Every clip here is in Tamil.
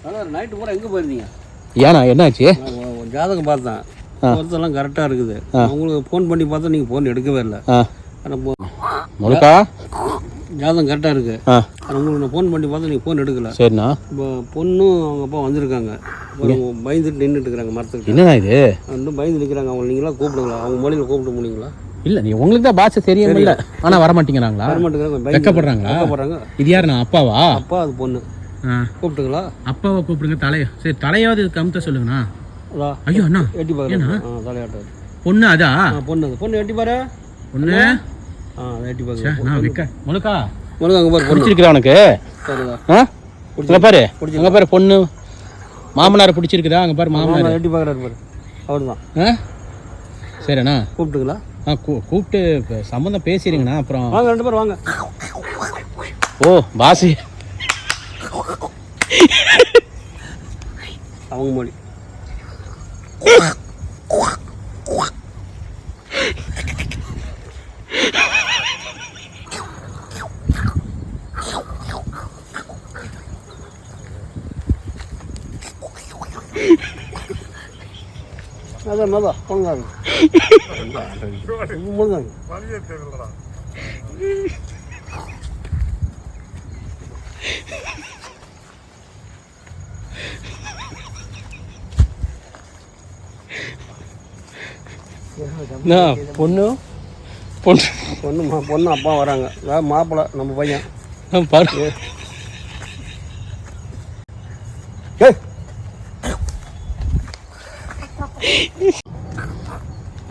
அதான் நைட்டு பூரா எங்கே போயிருந்தீங்க? ஏண்ணா என்னாச்சு? ஜாதகம் பார்த்தேன், ஒருத்தெல்லாம் கரெக்டாக இருக்குது. உங்களுக்கு ஃபோன் பண்ணி பார்த்தா நீங்கள் ஃபோன் எடுக்கவே இல்லை. ஆனால் முழுக்கா ஜாதகம் கரெக்டாக இருக்குது. ஆனால் உங்களுக்கு நான் ஃபோன் பண்ணி பார்த்தா நீங்கள் ஃபோன் எடுக்கல. சரிண்ணா. இப்போ பொண்ணும் அவங்க அப்பா வந்திருக்காங்க. பயந்துட்டு நின்றுட்டு இருக்கிறாங்க மரத்துக்கு. என்னண்ணா இது? இன்னும் பயந்து நிற்கிறாங்க. அவங்க நீங்களா கூப்பிடுங்களா? அவங்க மொழியில் கூப்பிட்டு போனீங்களா? இல்லை, நீ உங்களுக்கு தான் பாஷை தெரியும் இல்லை, ஆனால் வரமாட்டேங்கிறாங்களா? வரமாட்டேங்கிறாங்க, வெக்கப்படுறாங்களா? இது யாருண்ணா? அப்பாவா? அப்பா அது பொண்ணு. கூப்பிட்டுங்களா? அப்பாவை கூப்பிடுங்க. தலையை சரி, தலையாவது கமுத்த சொல்லுங்கண்ணா. ஐயோ அண்ணா எட்டி பாருங்க. தலையாட்டாரு பொண்ணு. அதா பொண்ணு. அது பொண்ணு எட்டி பாரு. பொண்ணு எட்டி பாருங்க. முழுக்கா முழுக்கா அங்கே பாரு. பிடிச்சிருக்குதா உனக்கு? இங்கே பாரு, அங்கே பாரு பொண்ணு. மாமனார் பிடிச்சிருக்குதா? அங்கே பாரு மாமனார் எட்டி பார்க்குறாரு பாரு. அவர் தான். சரிண்ணா, கூப்பிட்டுங்களா? கூப்பிட்டு சம்மந்தம் பேசிடுங்கண்ணா. அப்புறம் வாங்க, 2 பேர் வாங்க. ஓ பாசி அவங்க மொழி. அதான் அதான் பொண்ணுங்க முழுதாங்க. பொண்ணு பொண்ணு பொண்ணு பொண்ணு அப்பா வராங்க. மாப்பிள்ளை நம்ம பையன்.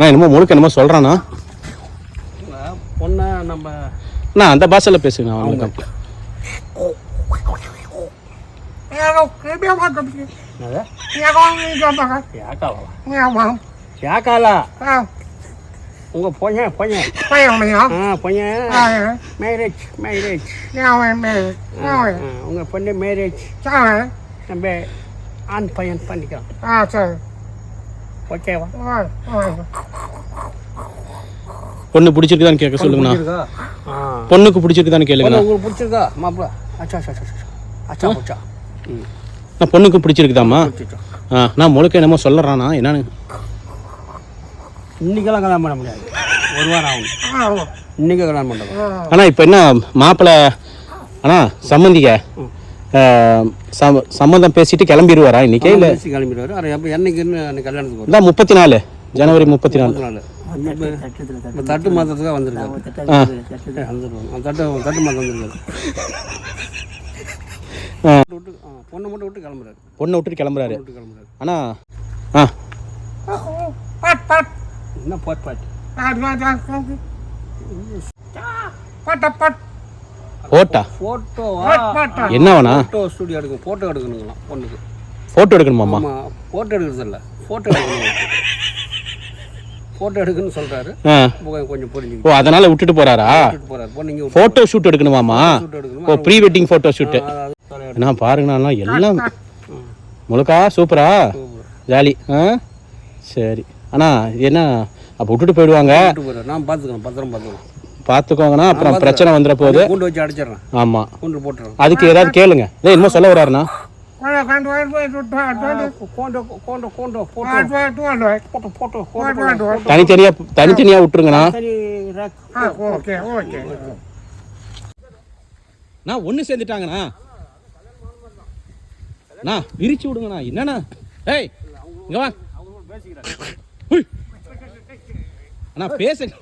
என்னமோ முழுக்க என்னமோ சொல்றானா? பொண்ணை நம்ம அந்த பாஷையில் பேசுங்க. அவங்களுக்கு உங்க பையன் மேரேஜ் உங்க பொண்ணு மேரேஜ் நம்ம ஆண் பையன் பண்ணிக்கலாம். ஓகேவா? பொண்ணு பிடிச்சிருக்குதான்னு கேட்க சொல்லுங்கண்ணா. பொண்ணுக்கு பிடிச்சிருக்குதான்னு கேளுங்கண்ணா. உங்களுக்கு பிடிச்சிருக்கா மாப்பிள்ள? அச்சா போச்சா. நான் பொண்ணுக்கு பிடிச்சிருக்குதாம்மா? நான் முழுக்க என்னமோ சொல்லுறானா என்னன்னு? இன்னைக்கெல்லாம் கல்யாணம் பண்ண முடியாது, 1 வாரம் ஆகும். இன்னைக்கு கல்யாணம் பண்ணுறோம். ஆனால் இப்போ என்ன மாப்பிள்ளை அண்ணா சம்மந்திக்க சம்மந்தம் பேசிட்டு கிளம்பிடுவாரா இன்னைக்கே? இல்லை கிளம்பிடுவார். அது எப்போ என்னைக்குன்னு கல்யாணத்துக்கு வரும்? 34 ஜனவரி 34. தட்டு மாதத்துக்காக வந்திருக்காரு. தட்டு மாதம் வந்திருக்காரு. பொண்ணை மட்டும் விட்டு கிளம்புறாரு. பொண்ணை விட்டுட்டு கிளம்புறாரு. ஆனால் என்ன பாட்டு போட்டா ஃபோட்டோவா? என்னவனா? ஃபோட்டோ ஸ்டுடியோ எடுக்கணும். ஃபோட்டோ எடுக்கணுங்களா பொண்ணுக்கு? ஃபோட்டோ எடுக்கணுமாம்மா? ஃபோட்டோ எடுக்கிறது இல்லை, ஃபோட்டோ எடுக்கணும். ஃபோட்டோ எடுக்குன்னு சொல்கிறாரு. கொஞ்சம் புரிஞ்சு. ஓ, அதனால விட்டுட்டு போறாரா? பொண்ணுங்க ஃபோட்டோ ஷூட் எடுக்கணுமாம்மா? ஓ, ப்ரீ வெட்டிங் ஃபோட்டோ ஷூட்டு. என்ன பாருங்கண்ணா, எல்லாம் முழுக்கா சூப்பரா ஜாலி. சரி அண்ணா, என்ன அப்போ விட்டுட்டு போயிடுவாங்க? நான் பார்த்துக்கணும், பத்திரம் பார்த்துக்கோங்கண்ணா. அப்புறம் பிரச்சனை வந்துட போகுது. கூண்டு வச்சு அடிச்சிடறேன். ஆமாம், கூண்டு போட்டுறேன். அதுக்கு ஏதாவது கேளுங்க. என்னமோ சொல்ல வர்றாருண்ணா. தனித்தனியா விட்டுருங்கண்ணா. நான் ஒன்று சேர்ந்துட்டாங்கண்ணா. நான் விரிச்சு விடுங்கண்ணா. என்னண்ணா? ஏய் இங்க வா அண்ணா, பேசுங்க.